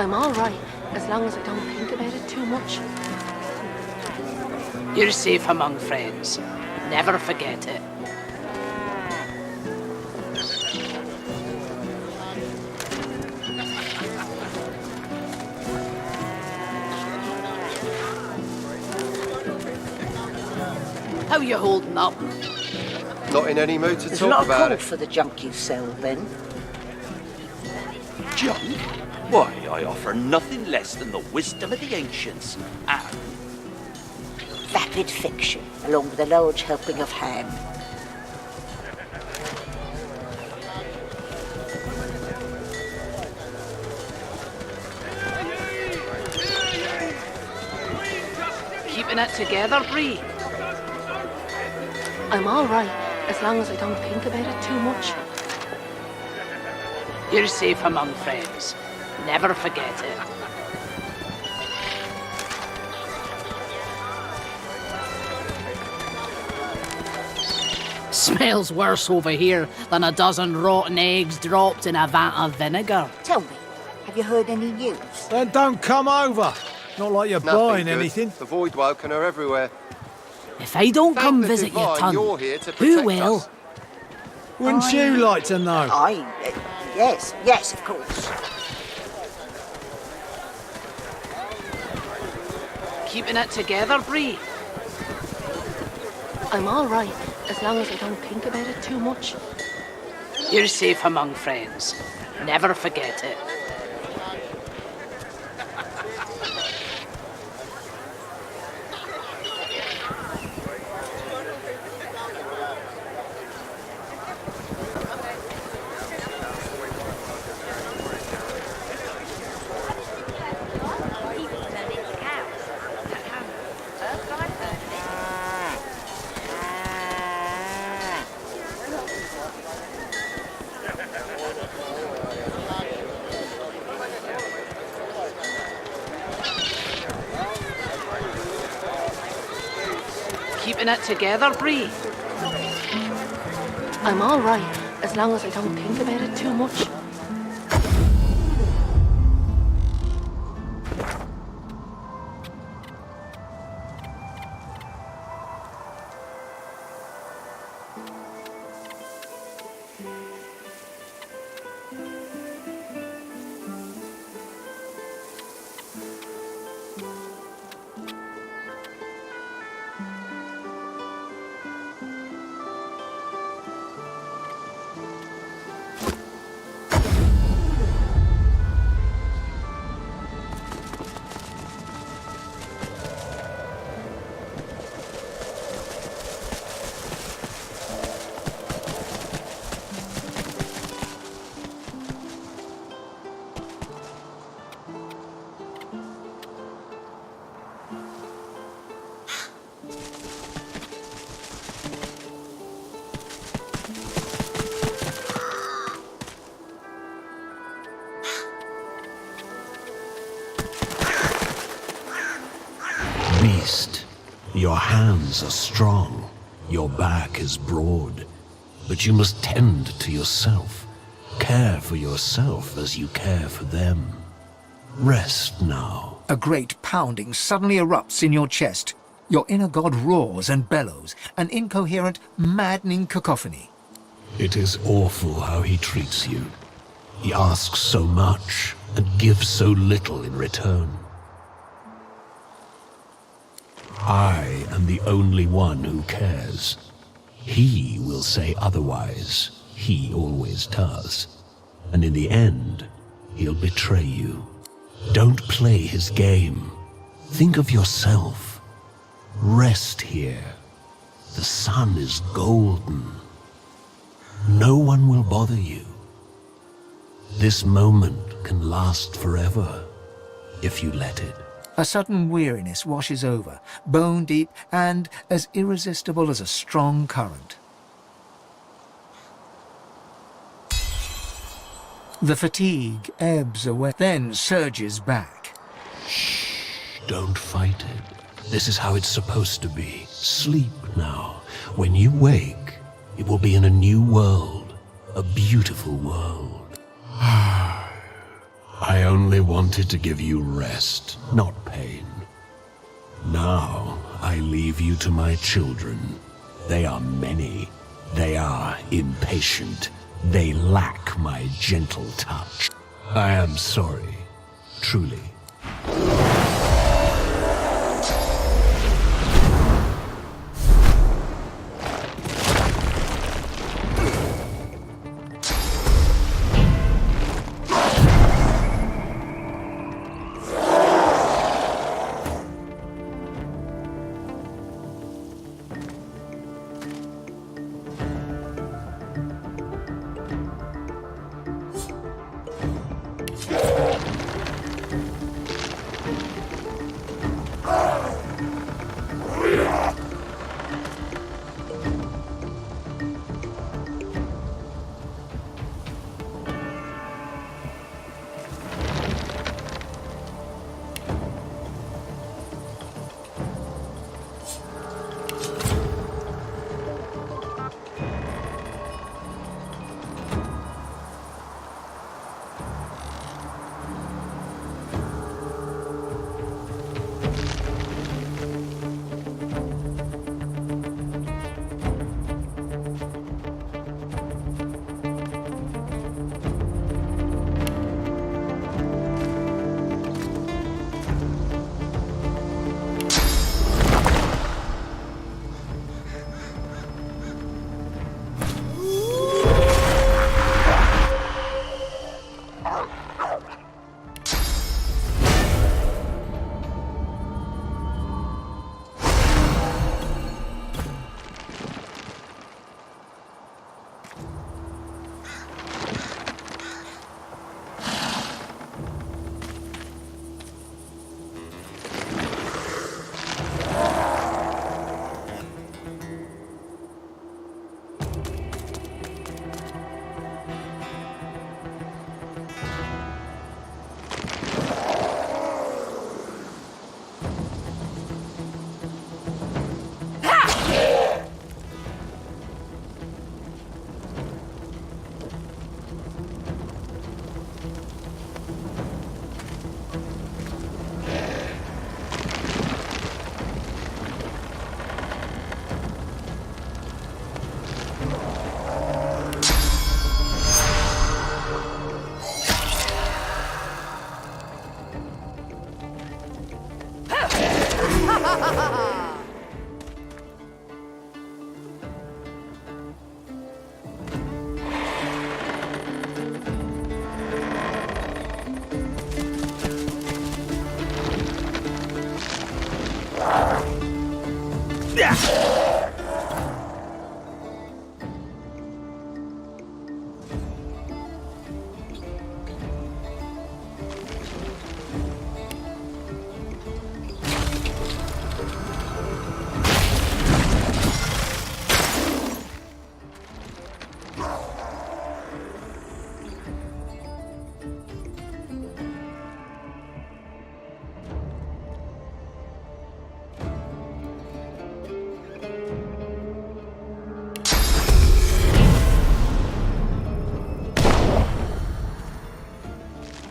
I'm all right, as long as I don't think about it too much. You're safe among friends. Never forget it. How you holding up? Not in any mood to There's talk not a about call it. for the junk you sell, then. Junk? Why, I offer nothing less than the wisdom of the ancients, and Vapid fiction, along with a large helping of ham. Keeping it together, Bree? I'm all right, as long as I don't think about it too much. You're safe among friends. Never forget it. Smells worse over here than a dozen rotten eggs dropped in a vat of vinegar. Tell me, have you heard any news? Then don't come over. Not like you're Nothing buying good. anything. The void woken are everywhere. If I don't Thank come the visit your divine ton, you're here to who protect will? us. Wouldn't you like to know? Yes, of course. Keeping it together, Bree? I'm all right, as long as I don't think about it too much. You're safe among friends. Never forget it. Keeping it together, Bree? I'm all right, as long as I don't think about it too much. Beast, your hands are strong, your back is broad, but you must tend to yourself. Care for yourself as you care for them. Rest now. A great pounding suddenly erupts in your chest. Your inner god roars and bellows, an incoherent, maddening cacophony. It is awful how he treats you. He asks so much and gives so little in return. I am the only one who cares. He will say otherwise. He always does. And in the end, he'll betray you. Don't play his game. Think of yourself. Rest here. The sun is golden. No one will bother you. This moment can last forever, if you let it. A sudden weariness washes over, bone deep and as irresistible as a strong current. The fatigue ebbs away, then surges back. Shh, don't fight it. This is how it's supposed to be. Sleep now. When you wake, it will be in a new world, a beautiful world. I only wanted to give you rest, not pain. Now, I leave you to my children. They are many. They are impatient. They lack my gentle touch. I am sorry, truly.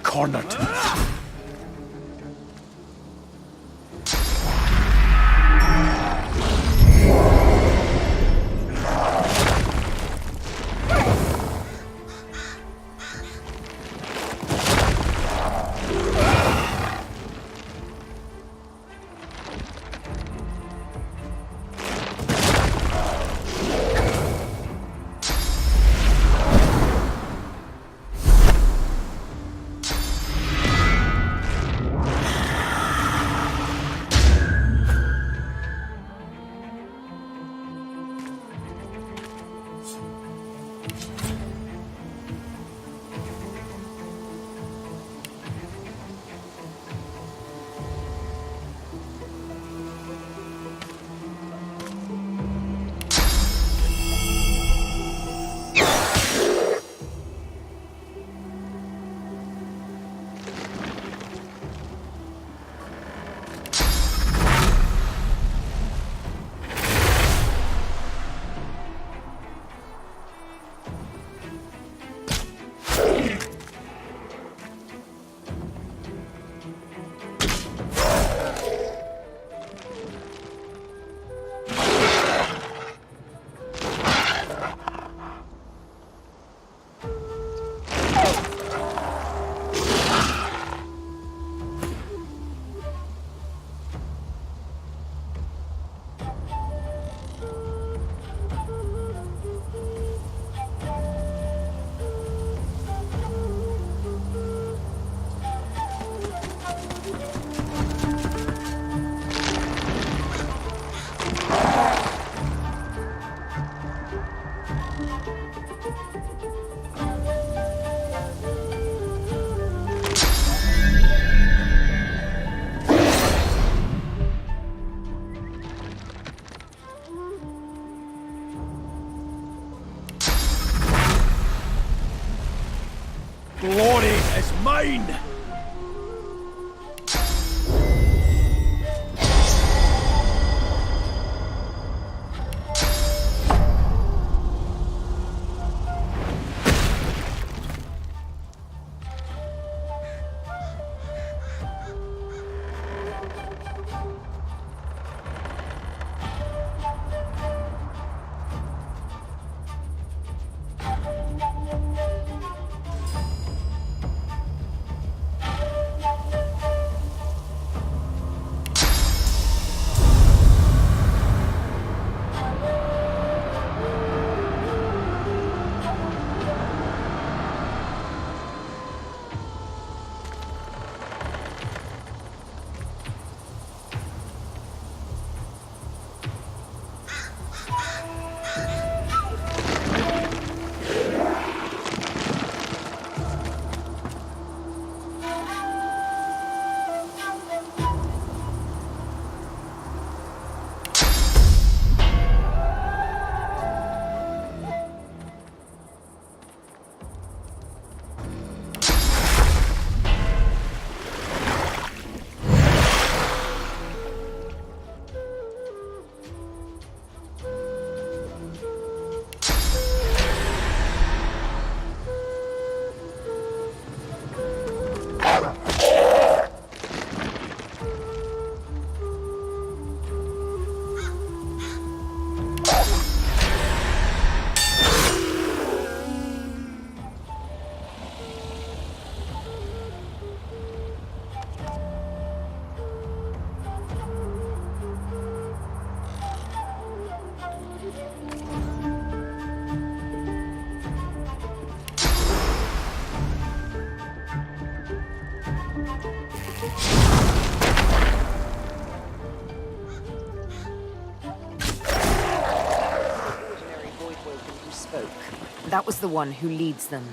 Cornered. That was the one who leads them.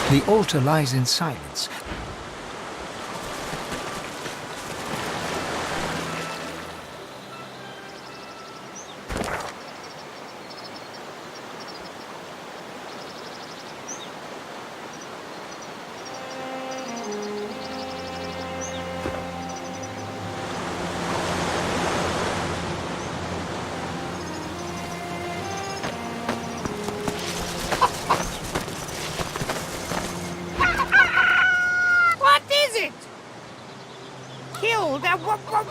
The altar lies in silence.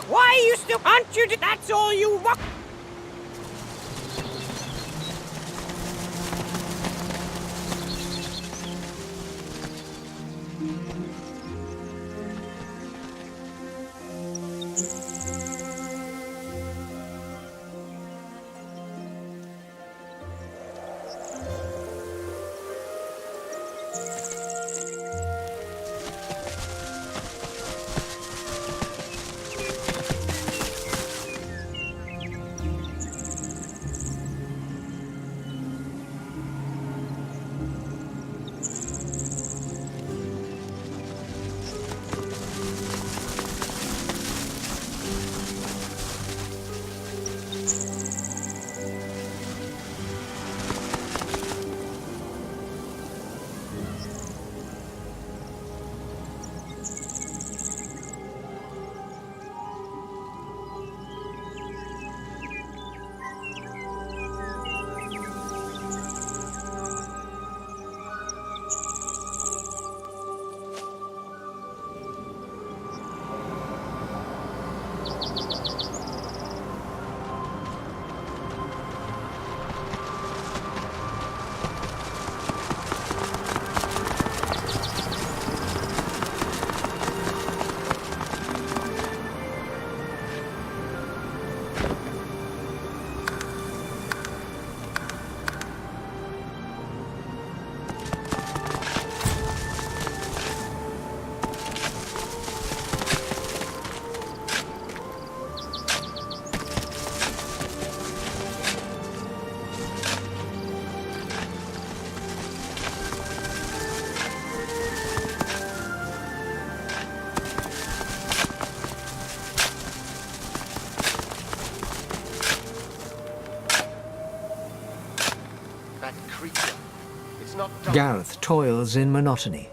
Why are you still... Aren't you... That's all you want? That creature. It's not done. Gareth toils in monotony.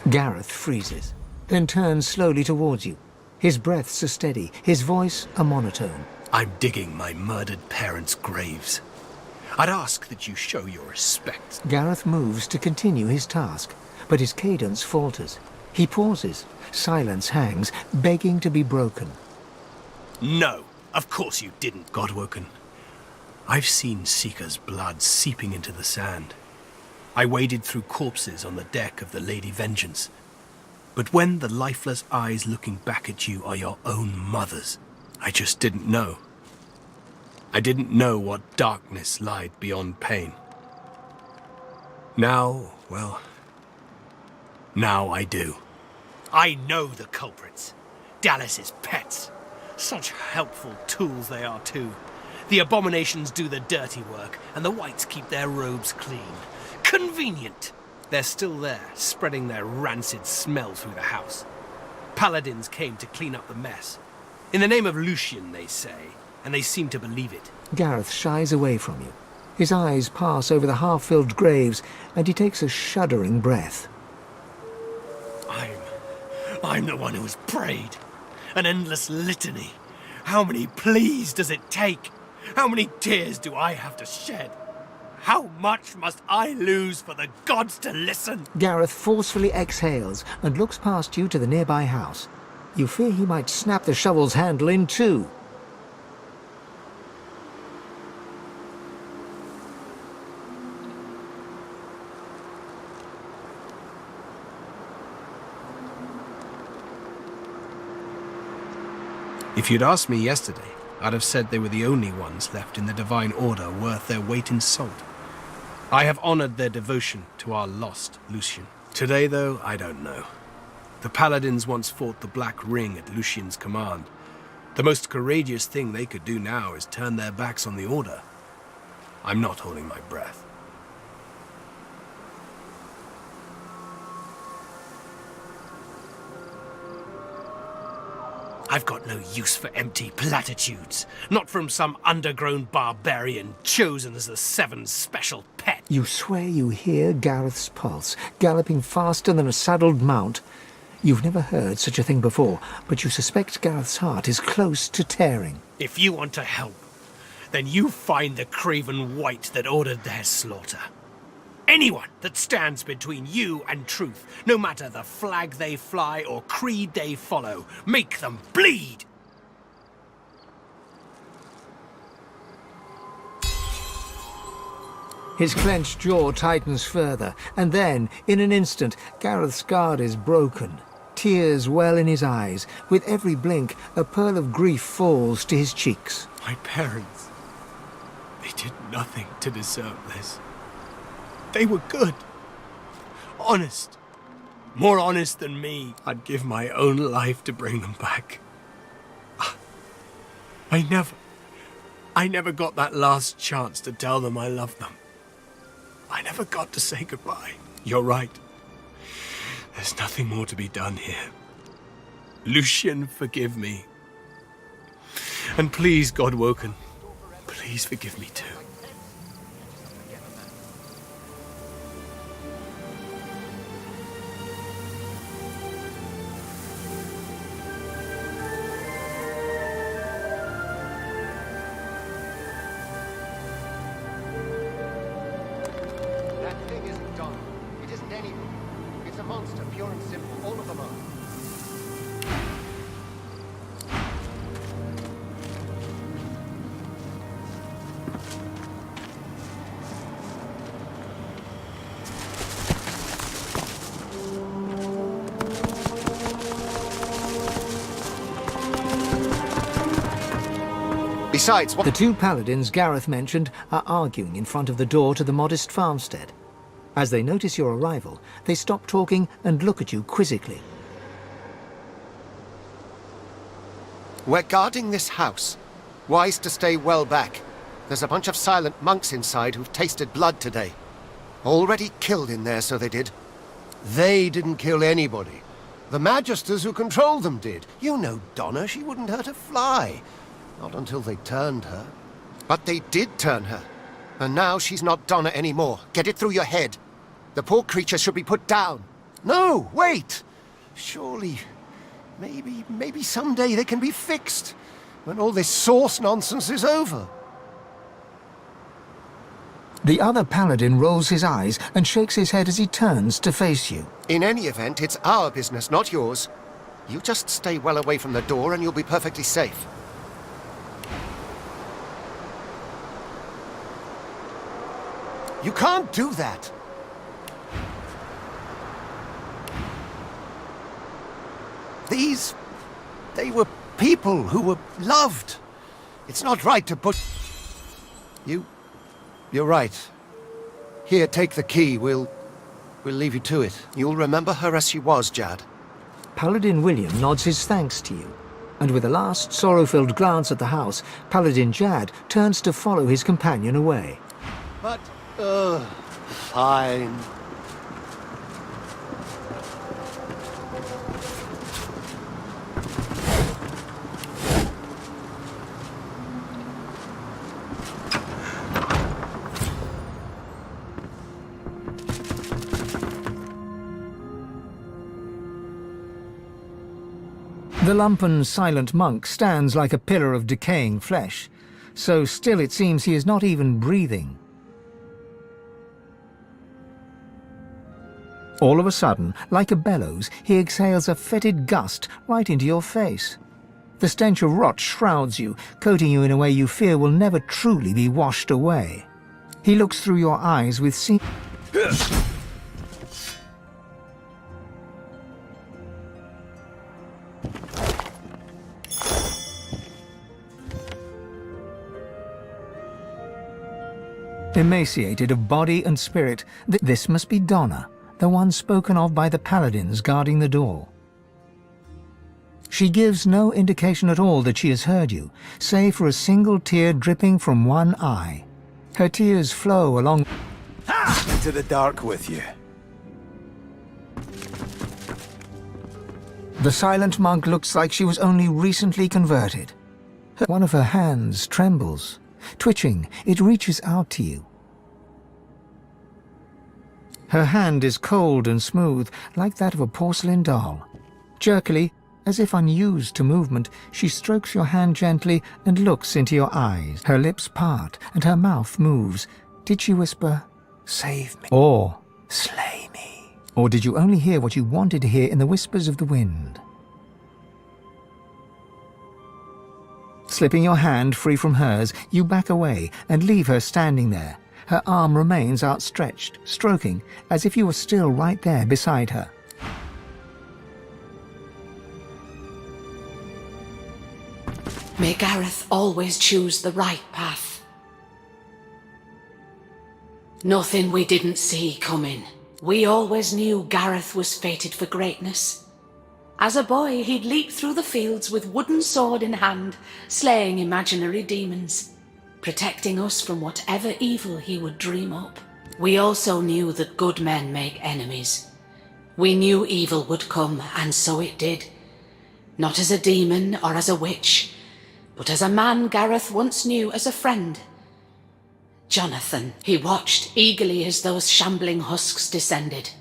Gareth freezes, then turns slowly towards you. His breaths are steady, his voice a monotone. I'm digging my murdered parents' graves. I'd ask that you show your respect. Gareth moves to continue his task, but his cadence falters. He pauses. Silence hangs, begging to be broken. No, of course you didn't, Godwoken. I've seen Seeker's blood seeping into the sand. I waded through corpses on the deck of the Lady Vengeance. But when the lifeless eyes looking back at you are your own mother's, I just didn't know. I didn't know what darkness lied beyond pain. Now, well, now I do. I know the culprits. Dallas's pets. Such helpful tools they are too. The abominations do the dirty work, and the whites keep their robes clean. Convenient! They're still there, spreading their rancid smell through the house. Paladins came to clean up the mess. In the name of Lucian, they say, and they seem to believe it. Gareth shies away from you. His eyes pass over the half-filled graves, and he takes a shuddering breath. I'm the one who's prayed. An endless litany. How many pleas does it take? How many tears do I have to shed? How much must I lose for the gods to listen? Gareth forcefully exhales and looks past you to the nearby house. You fear he might snap the shovel's handle in two. If you'd asked me yesterday, I'd have said they were the only ones left in the Divine Order worth their weight in salt. I have honored their devotion to our lost Lucian. Today, though, I don't know. The Paladins once fought the Black Ring at Lucian's command. The most courageous thing they could do now is turn their backs on the Order. I'm not holding my breath. I've got no use for empty platitudes. Not from some undergrown barbarian chosen as the Seven's special pet. You swear you hear Gareth's pulse, galloping faster than a saddled mount. You've never heard such a thing before, but you suspect Gareth's heart is close to tearing. If you want to help, then you find the craven wight that ordered their slaughter. Anyone that stands between you and truth, no matter the flag they fly or creed they follow, make them bleed! His clenched jaw tightens further, and then, in an instant, Gareth's guard is broken. Tears well in his eyes. With every blink, a pearl of grief falls to his cheeks. My parents, they did nothing to deserve this. They were good. Honest. More honest than me. I'd give my own life to bring them back. I never got that last chance to tell them I loved them. I never got to say goodbye. You're right. There's nothing more to be done here. Lucian, forgive me. And please, Godwoken, please forgive me too. Besides, what... The two paladins Gareth mentioned are arguing in front of the door to the modest farmstead. As they notice your arrival, they stop talking and look at you quizzically. We're guarding this house. Wise to stay well back. There's a bunch of silent monks inside who've tasted blood today. Already killed in there, so they did. They didn't kill anybody. The magisters who controlled them did. You know Donna, she wouldn't hurt a fly. Not until they turned her. But they did turn her. And now she's not Donna anymore. Get it through your head. The poor creature should be put down. No, wait! Surely, maybe someday they can be fixed. When all this source nonsense is over. The other paladin rolls his eyes and shakes his head as he turns to face you. In any event, it's our business, not yours. You just stay well away from the door and you'll be perfectly safe. You can't do that! They were people who were loved. It's not right to put... You're right. Here, take the key. We'll leave you to it. You'll remember her as she was, Jad. Paladin William nods his thanks to you, and with a last sorrow-filled glance at the house, Paladin Jad turns to follow his companion away. But, fine. The lumpen, silent monk stands like a pillar of decaying flesh. So still it seems he is not even breathing. All of a sudden, like a bellows, he exhales a fetid gust right into your face. The stench of rot shrouds you, coating you in a way you fear will never truly be washed away. He looks through your eyes with emaciated of body and spirit, this must be Donna, the one spoken of by the paladins guarding the door. She gives no indication at all that she has heard you, save for a single tear dripping from one eye. Her tears flow along... Into the dark with you. The silent monk looks like she was only recently converted. One of her hands trembles. Twitching, it reaches out to you. Her hand is cold and smooth, like that of a porcelain doll. Jerkily, as if unused to movement, she strokes your hand gently and looks into your eyes. Her lips part and her mouth moves. Did she whisper, "Save me," or "Slay me"? Or did you only hear what you wanted to hear in the whispers of the wind? Slipping your hand free from hers, you back away and leave her standing there. Her arm remains outstretched, stroking, as if you were still right there beside her. May Gareth always choose the right path. Nothing we didn't see coming. We always knew Gareth was fated for greatness. As a boy, he'd leap through the fields with wooden sword in hand, slaying imaginary demons, protecting us from whatever evil he would dream up. We also knew that good men make enemies. We knew evil would come, and so it did. Not as a demon or as a witch, but as a man Gareth once knew as a friend. Jonathan. He watched eagerly as those shambling husks descended.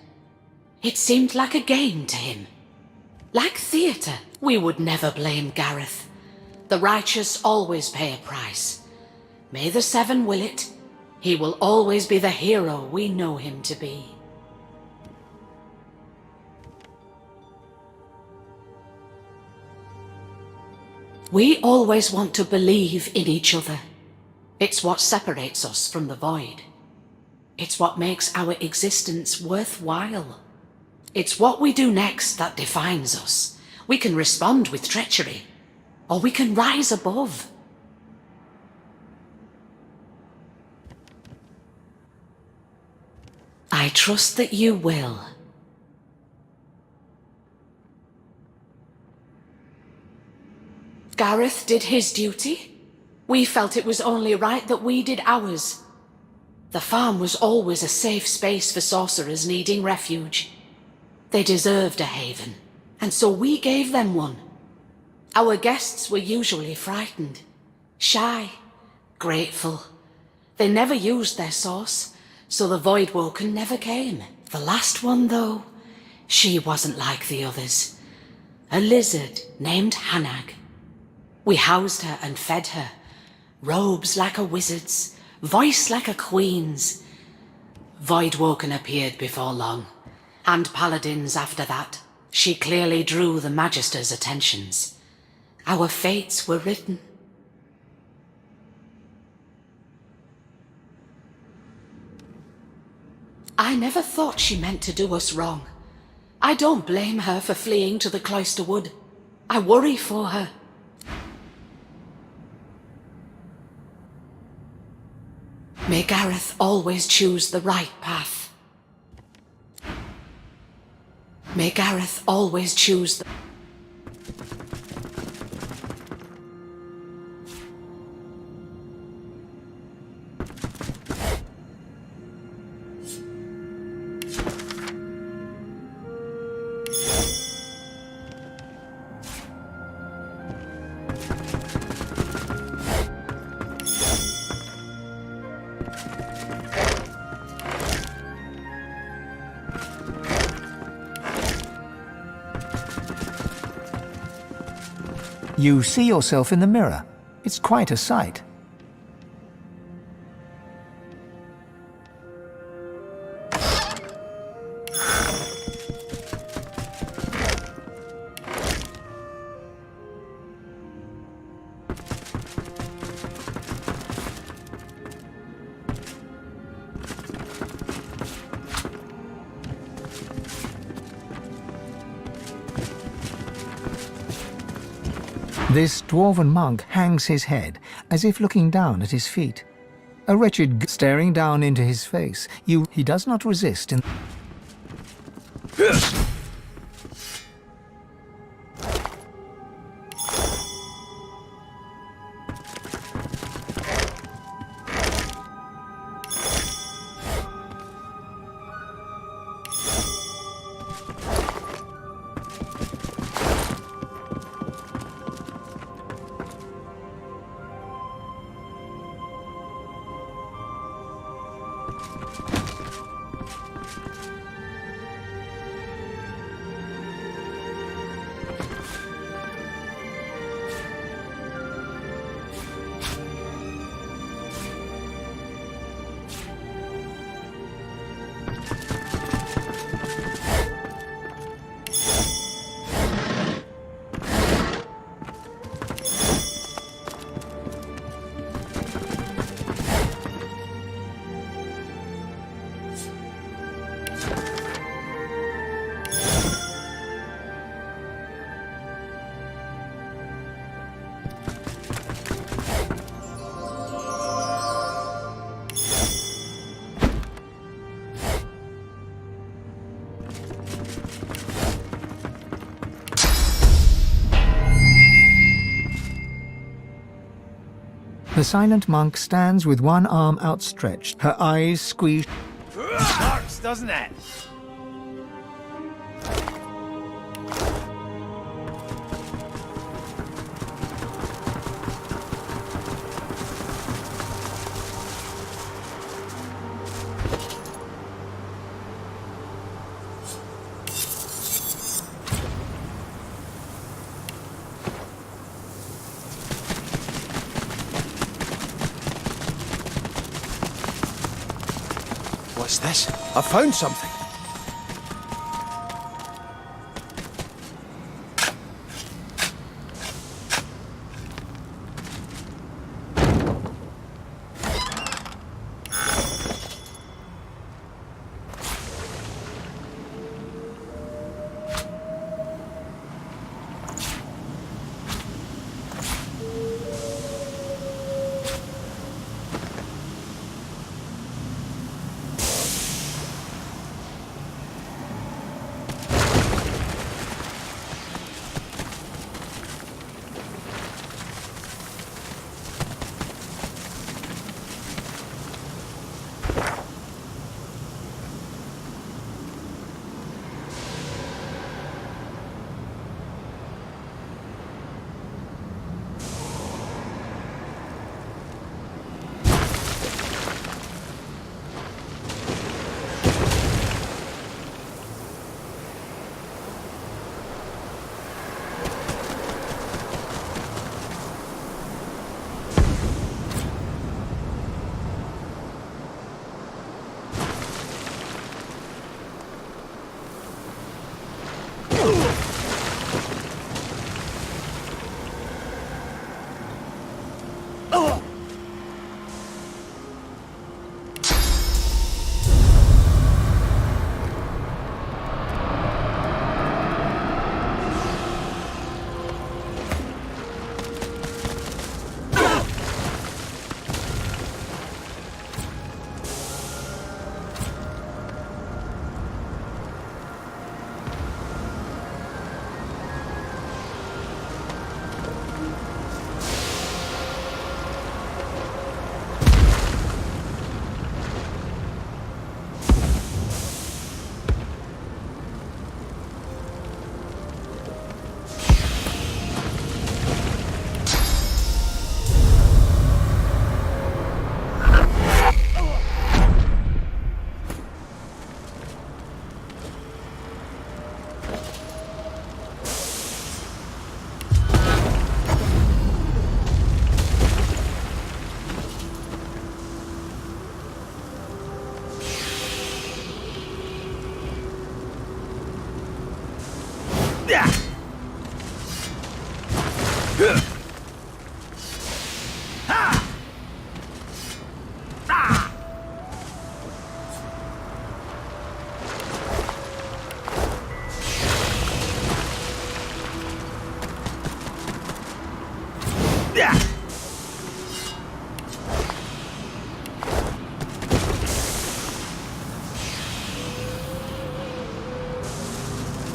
It seemed like a game to him. Like theatre, we would never blame Gareth. The righteous always pay a price. May the Seven will it. He will always be the hero we know him to be. We always want to believe in each other. It's what separates us from the void. It's what makes our existence worthwhile. It's what we do next that defines us. We can respond with treachery, or we can rise above. I trust that you will. Gareth did his duty. We felt it was only right that we did ours. The farm was always a safe space for sorcerers needing refuge. They deserved a haven, and so we gave them one. Our guests were usually frightened, shy, grateful. They never used their source, so the Voidwoken never came. The last one, though, she wasn't like the others. A lizard named Hanag. We housed her and fed her. Robes like a wizard's, voice like a queen's. Voidwoken appeared before long, and paladins after that. She clearly drew the Magister's attentions. Our fates were written. I never thought she meant to do us wrong. I don't blame her for fleeing to the Cloister Wood. I worry for her. May Gareth always choose the right path. May Gareth always choose the... You see yourself in the mirror. It's quite a sight. This dwarven monk hangs his head, as if looking down at his feet. A wretched staring down into his face. He does not resist in... The silent monk stands with one arm outstretched, her eyes squeezed. Works, doesn't it? What's this? I found something.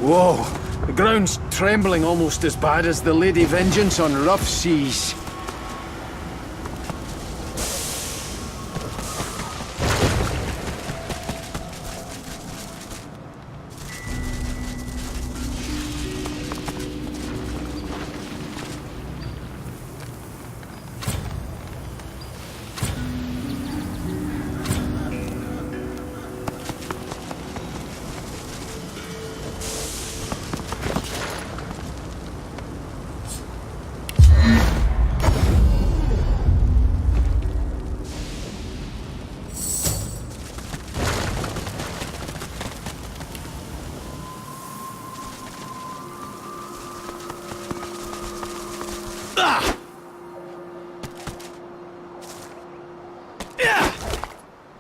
Whoa, the ground's trembling almost as bad as the Lady Vengeance on rough seas.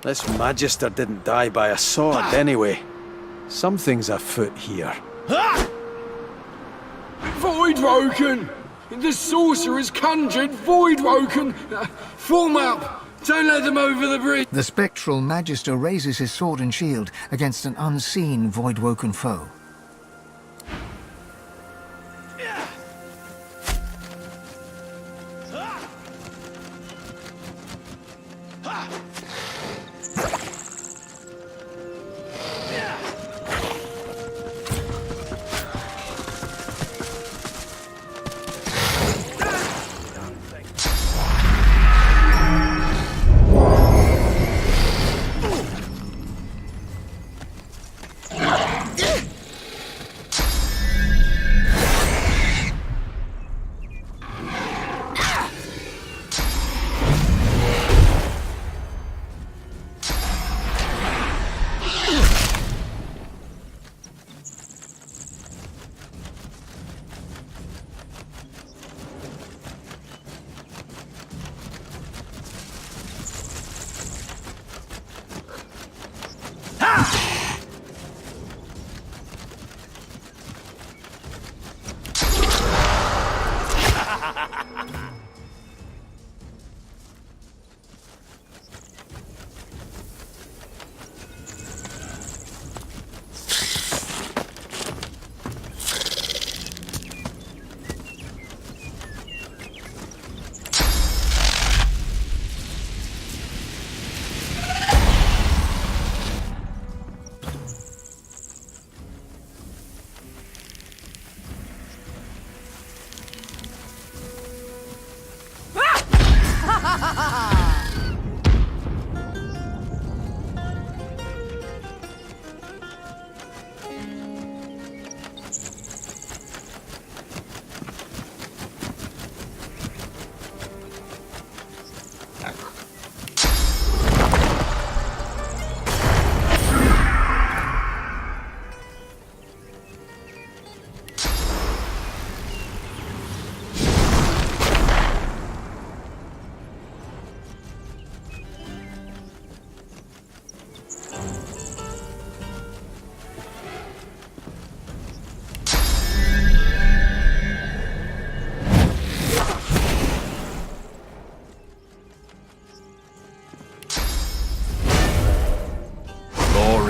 This Magister didn't die by a sword anyway. Something's afoot here. Voidwoken! The sorcerer's conjured Voidwoken! Form up! Don't let them over the bridge! The spectral Magister raises his sword and shield against an unseen Voidwoken foe.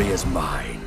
Is mine.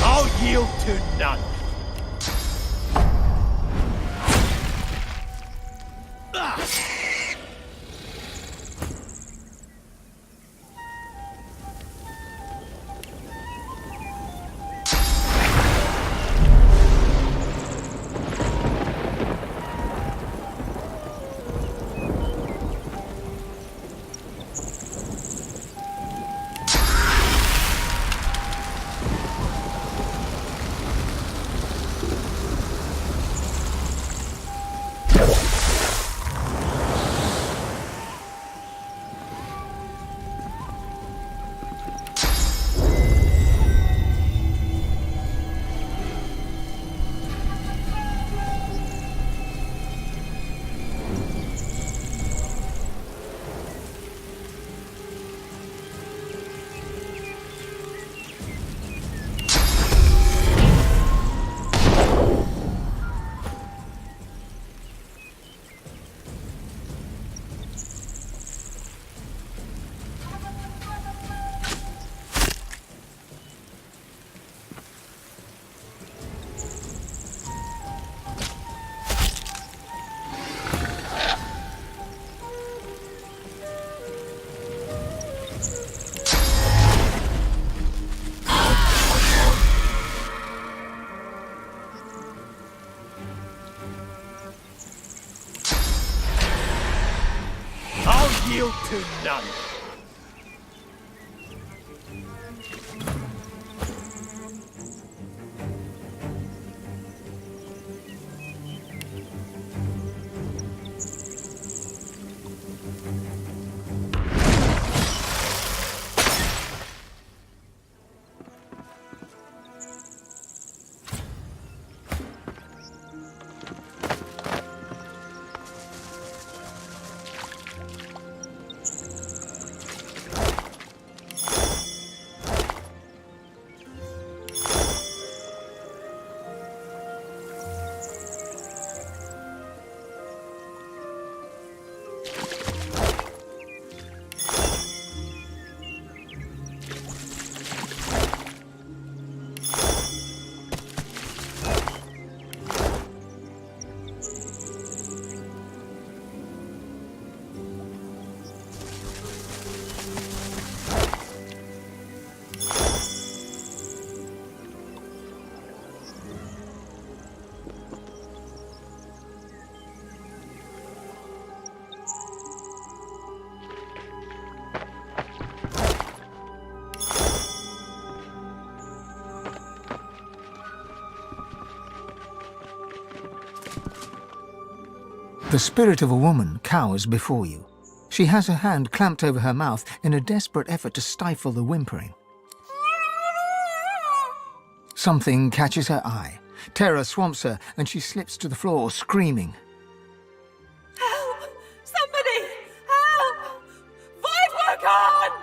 I'll yield to none. Yield to none. The spirit of a woman cowers before you. She has her hand clamped over her mouth in a desperate effort to stifle the whimpering. Something catches her eye. Terror swamps her and she slips to the floor, screaming. Help! Somebody! Help! Voidwoken!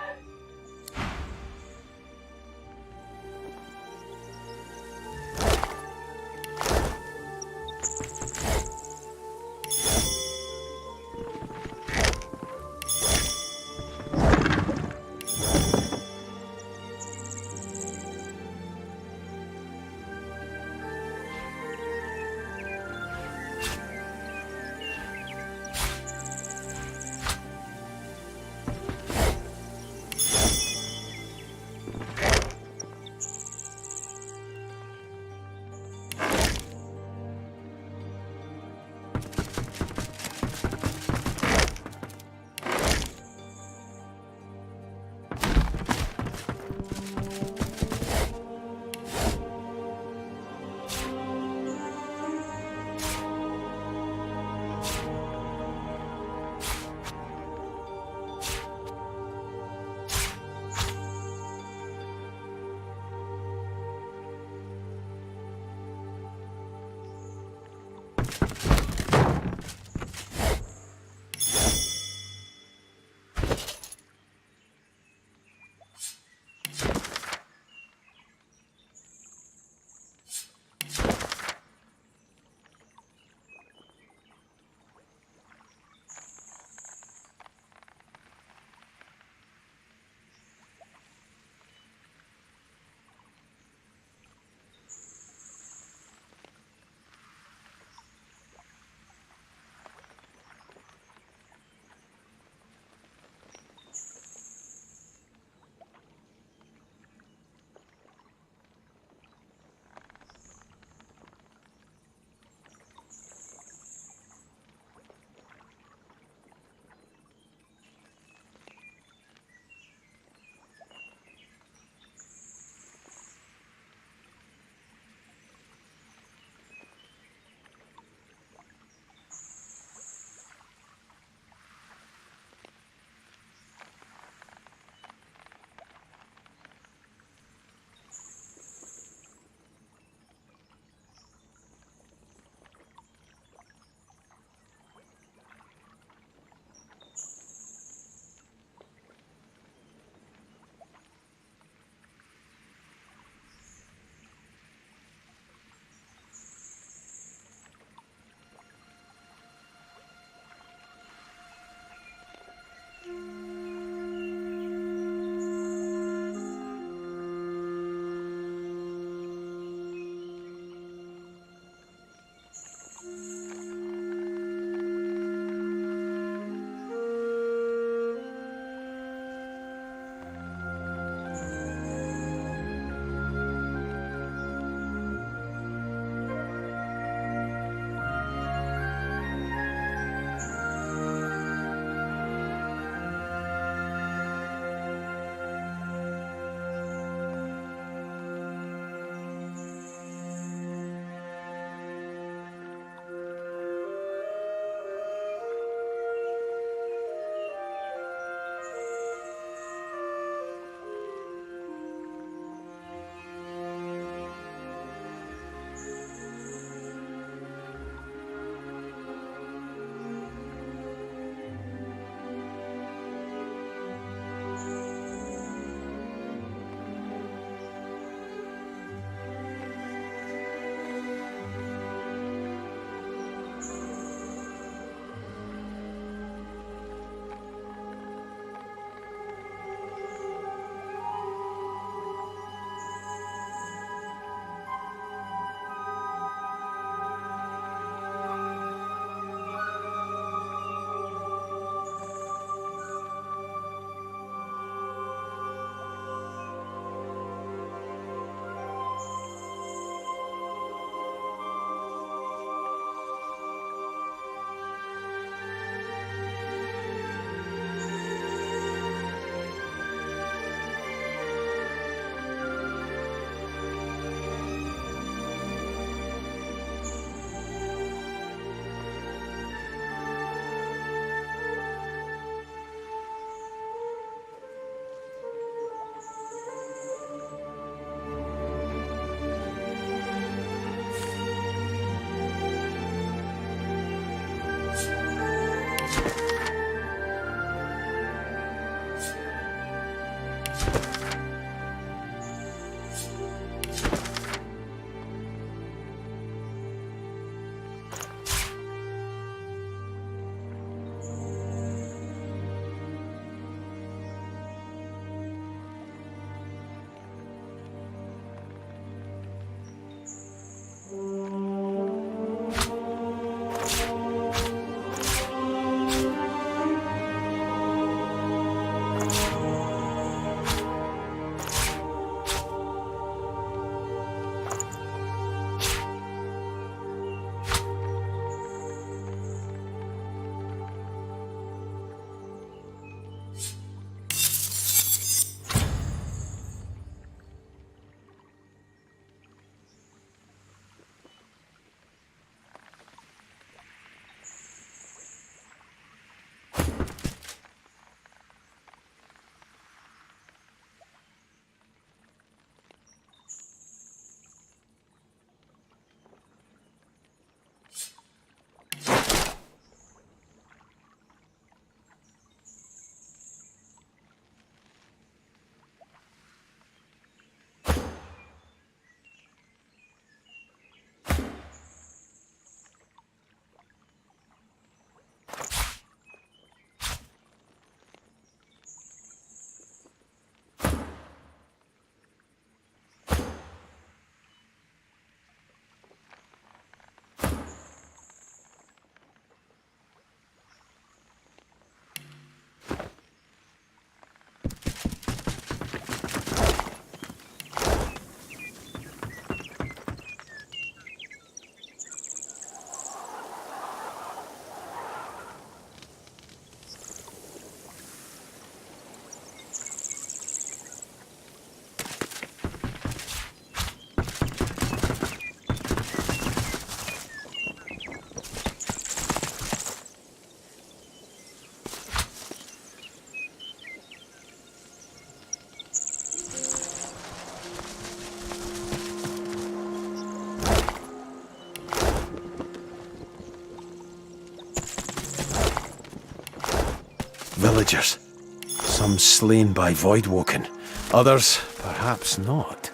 villagers. Some slain by Voidwoken, others perhaps not.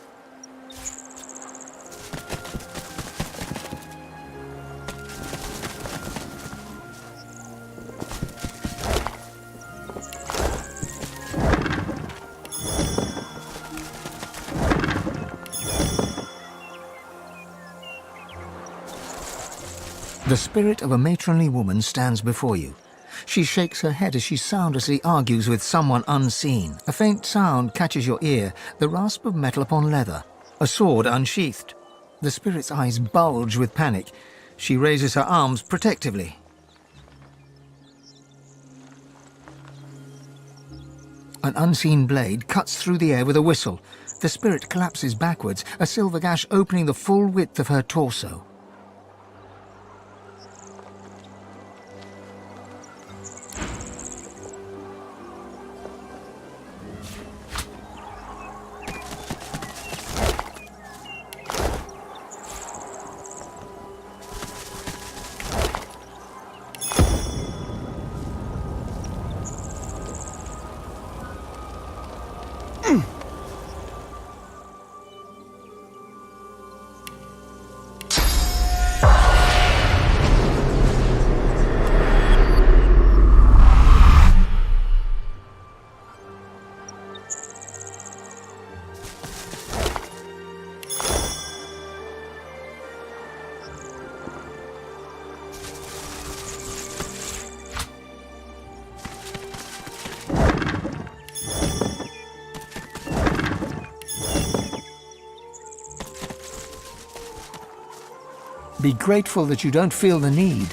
The spirit of a matronly woman stands before you. She shakes her head as she soundlessly argues with someone unseen. A faint sound catches your ear, the rasp of metal upon leather, a sword unsheathed. The spirit's eyes bulge with panic. She raises her arms protectively. An unseen blade cuts through the air with a whistle. The spirit collapses backwards, a silver gash opening the full width of her torso. Be grateful that you don't feel the need.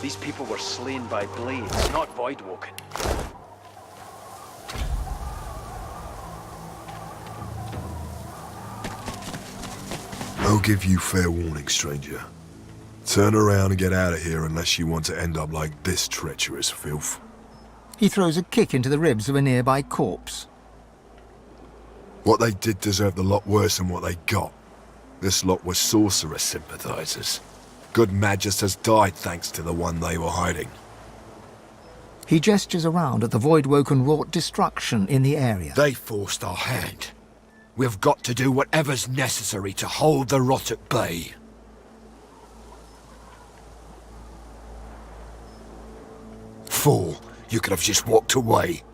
These people were slain by blades, not Voidwoken. I'll give you fair warning, stranger. Turn around and get out of here unless you want to end up like this treacherous filth. He throws a kick into the ribs of a nearby corpse. What they did deserved a lot worse than what they got. This lot were sorcerer sympathizers. Good Magus has died thanks to the one they were hiding. He gestures around at the Voidwoken wrought destruction in the area. They forced our hand. We've got to do whatever's necessary to hold the rot at bay. Fool, you could have just walked away.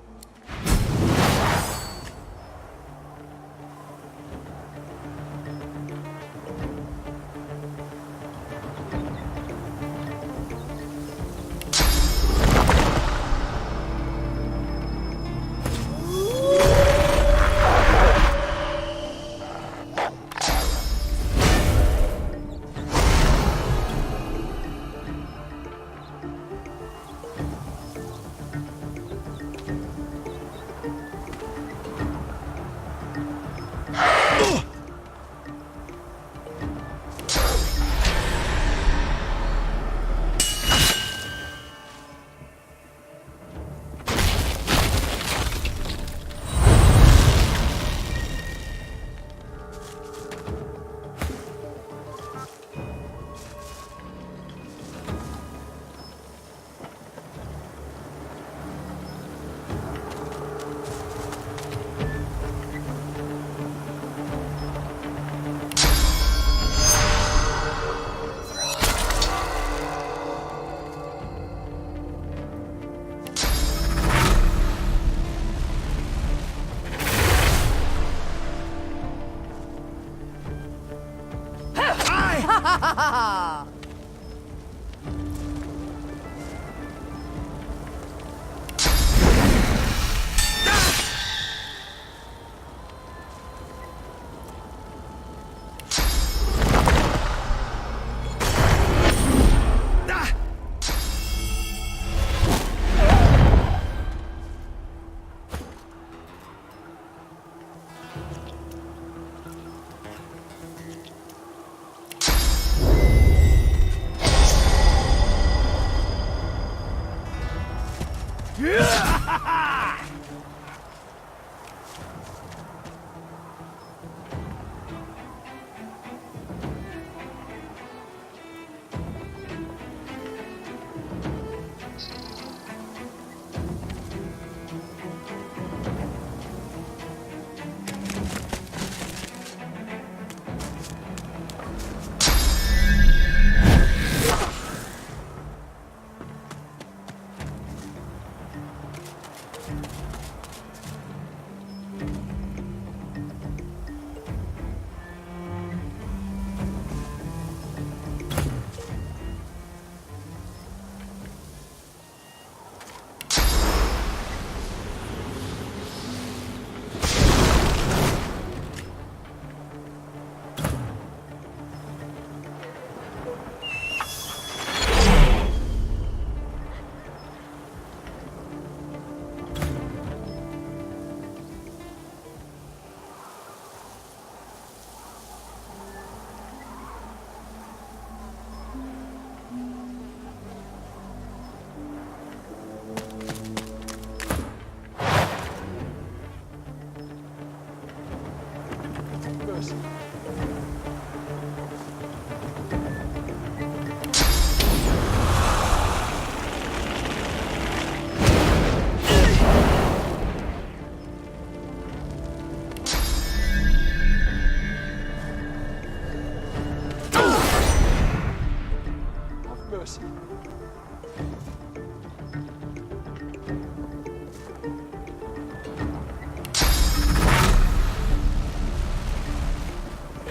us.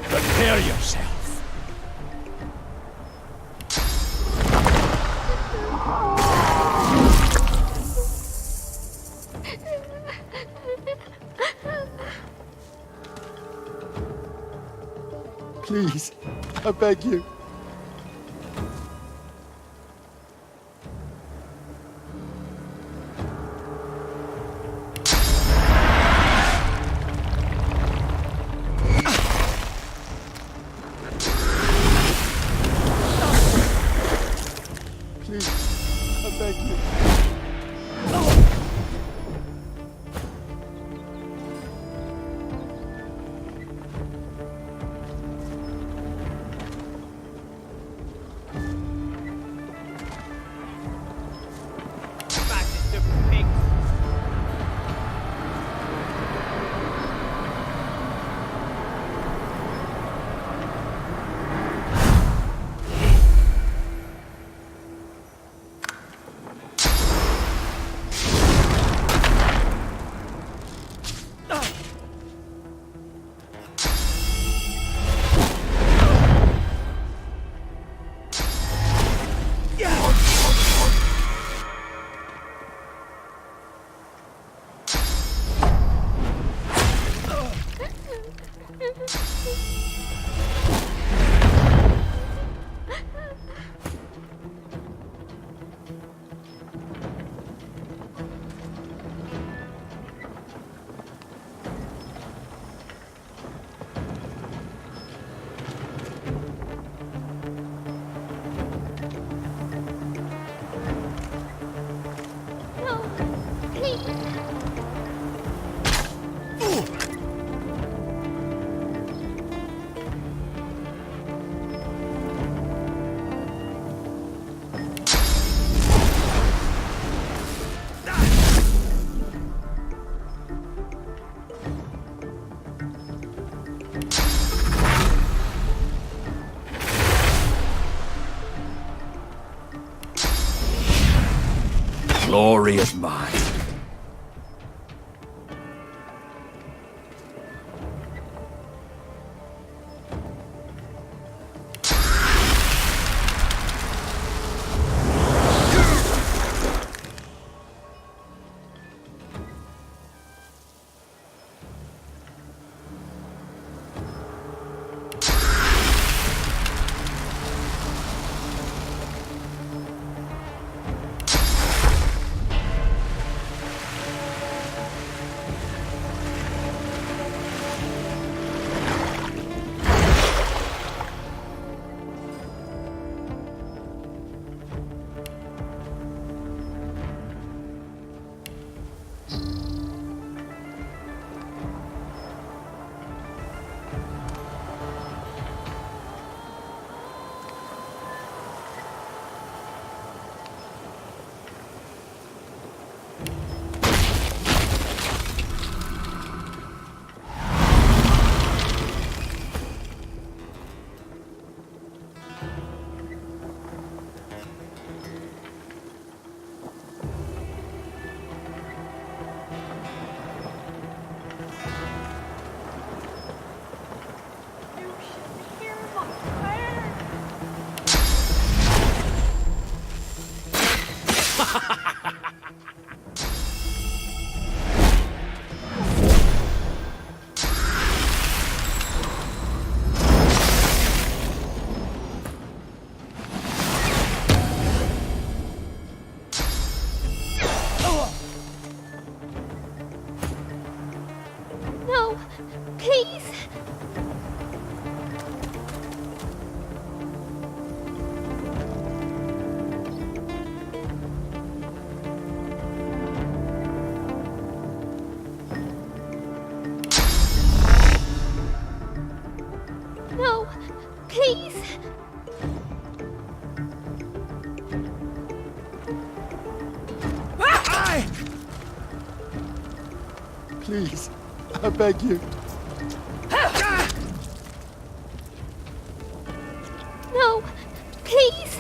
Prepare yourself. Please, I beg you. Please, I beg you. Glory is mine. No, please. No, please. Please, I beg you. No, please.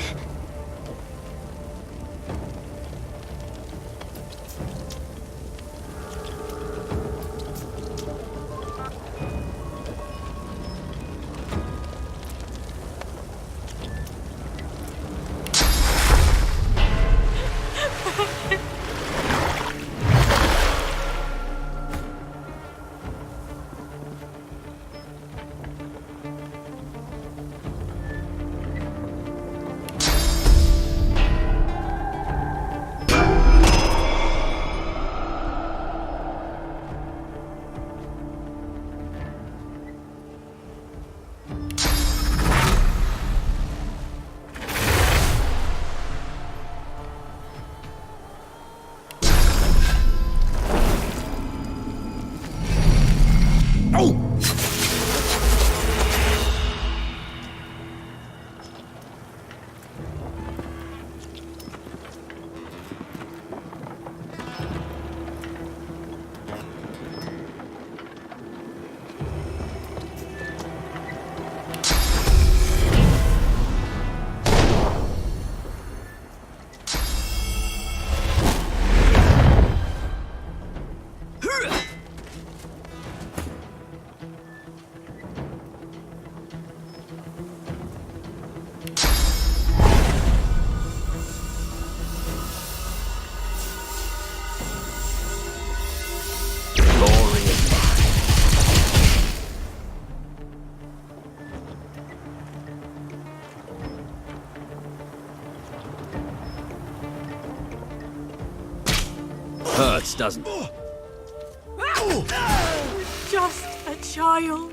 Alice doesn't. Just a child.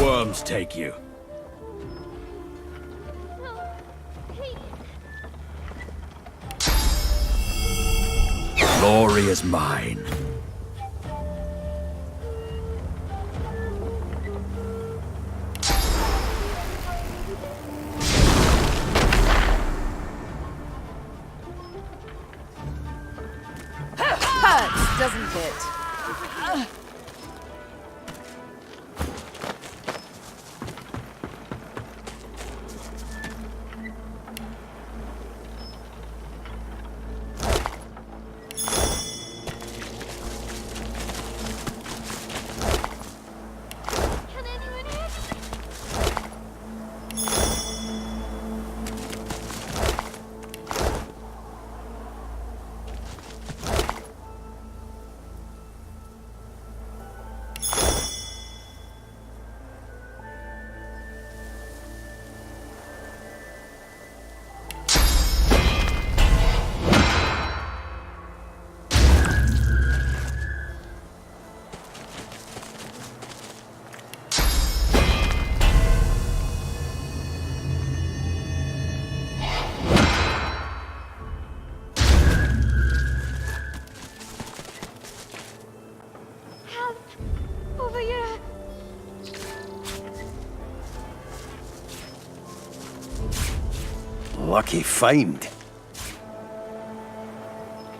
Worms take you. Glory is mine. Hurts, doesn't it? Over here. Lucky find.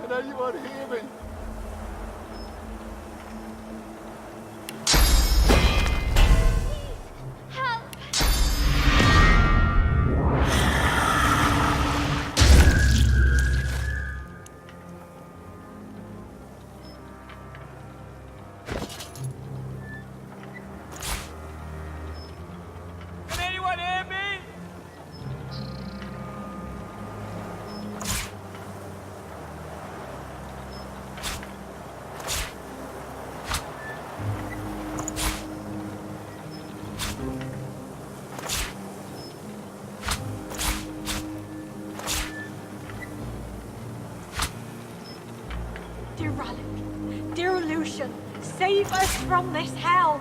Can anyone hear me? Dear Relic, dear Lucian, save us from this hell!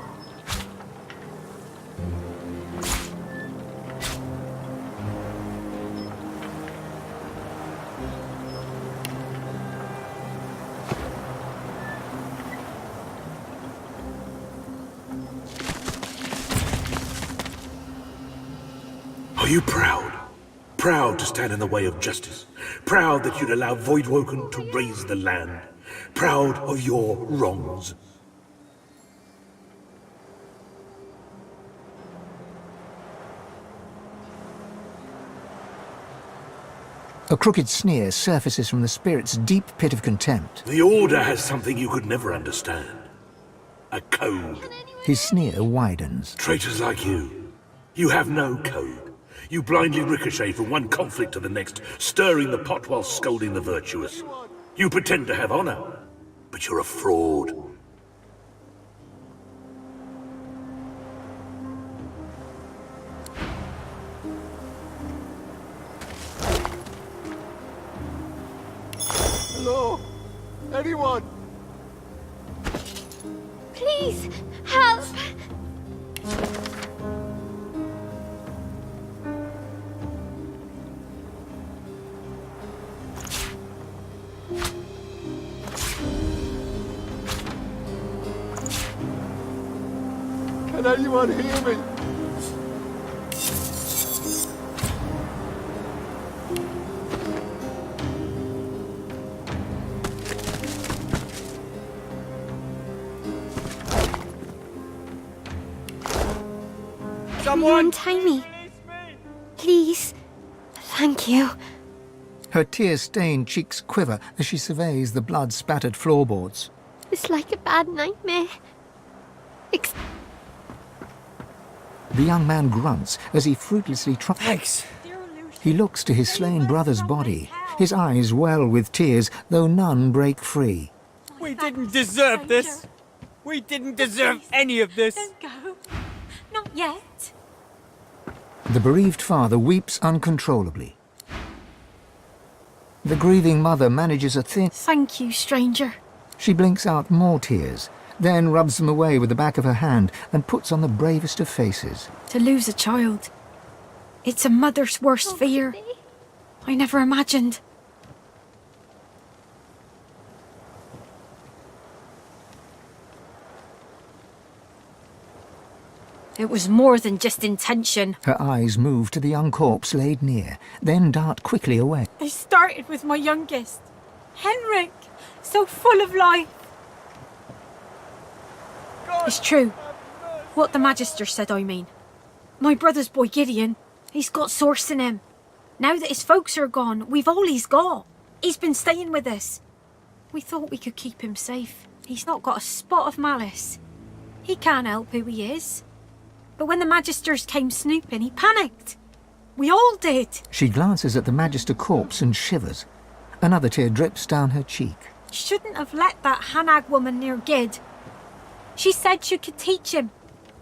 Are you proud? Proud to stand in the way of justice? Proud that you'd allow Voidwoken to raise the land? Proud of your wrongs? A crooked sneer surfaces from the spirit's deep pit of contempt. The Order has something you could never understand. A code. His sneer widens. Traitors like you have no code. You blindly ricochet from one conflict to the next, stirring the pot while scolding the virtuous. You pretend to have honor, but you're a fraud. Hello? Anyone? Please, help! Can anyone hear me? Someone untie me. Please. Thank you. Her tear-stained cheeks quiver as she surveys the blood-spattered floorboards. It's like a bad nightmare. The young man grunts as he fruitlessly tries. Thanks. He looks to his slain brother's body. His eyes well with tears, though none break free. We didn't deserve this. We didn't deserve any of this. Don't go. Not yet. The bereaved father weeps uncontrollably. The grieving mother manages a thin... Thank you, stranger. She blinks out more tears, then rubs them away with the back of her hand and puts on the bravest of faces. To lose a child. It's a mother's worst fear. I never imagined. It was more than just intention. Her eyes move to the young corpse laid near, then dart quickly away. I started with my youngest, Henrik, so full of life. It's true. What the Magister said, I mean. My brother's boy Gideon, he's got source in him. Now that his folks are gone, we've all he's got. He's been staying with us. We thought we could keep him safe. He's not got a spot of malice. He can't help who he is. But when the Magisters came snooping, he panicked. We all did. She glances at the Magister corpse and shivers. Another tear drips down her cheek. Shouldn't have let that Hanag woman near Gid. She said she could teach him,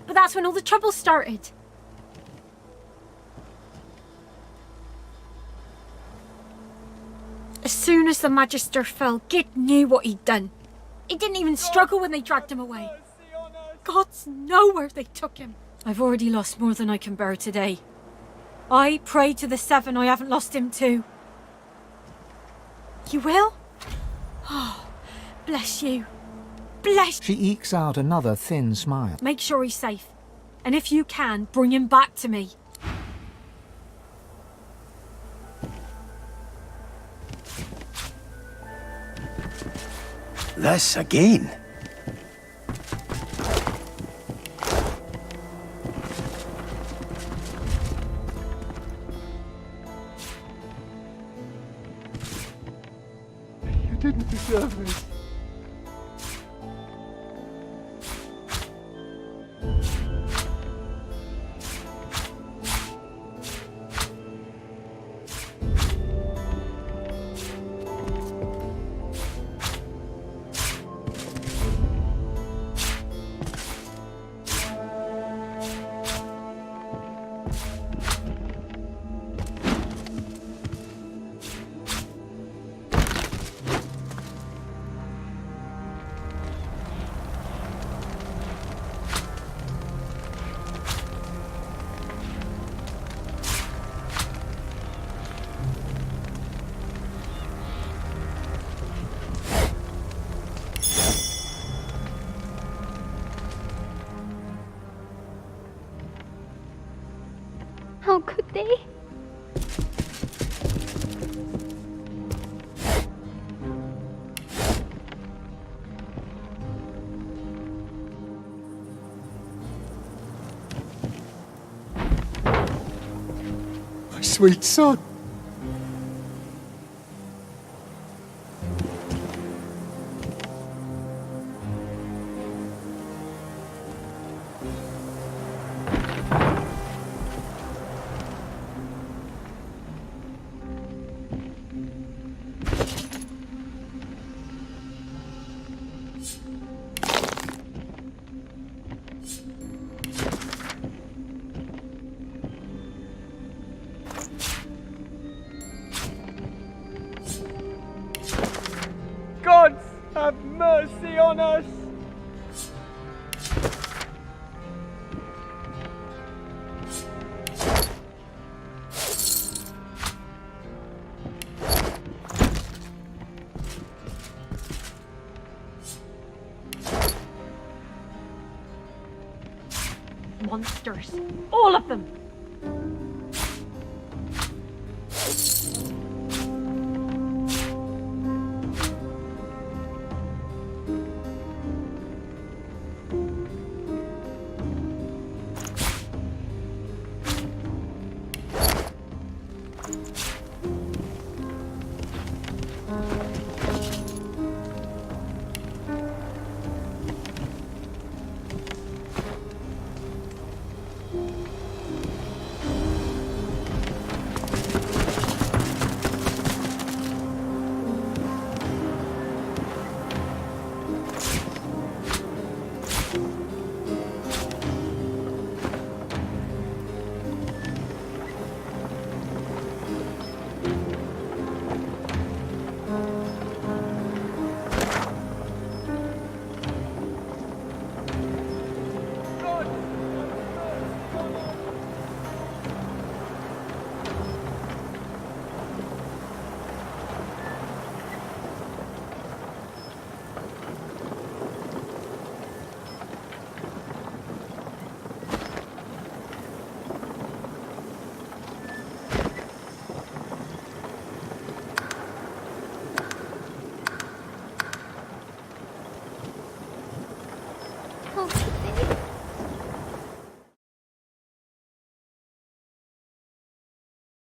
but that's when all the trouble started. As soon as the Magister fell, Gid knew what he'd done. He didn't even struggle when they dragged him away. Gods know where they took him. I've already lost more than I can bear today. I pray to the Seven I haven't lost him too. You will? Oh, bless you. Bless you. She ekes out another thin smile. Make sure he's safe. And if you can, bring him back to me. This again. You didn't deserve this. How could they? My sweet son. Gods, have mercy on us! Monsters. All of them.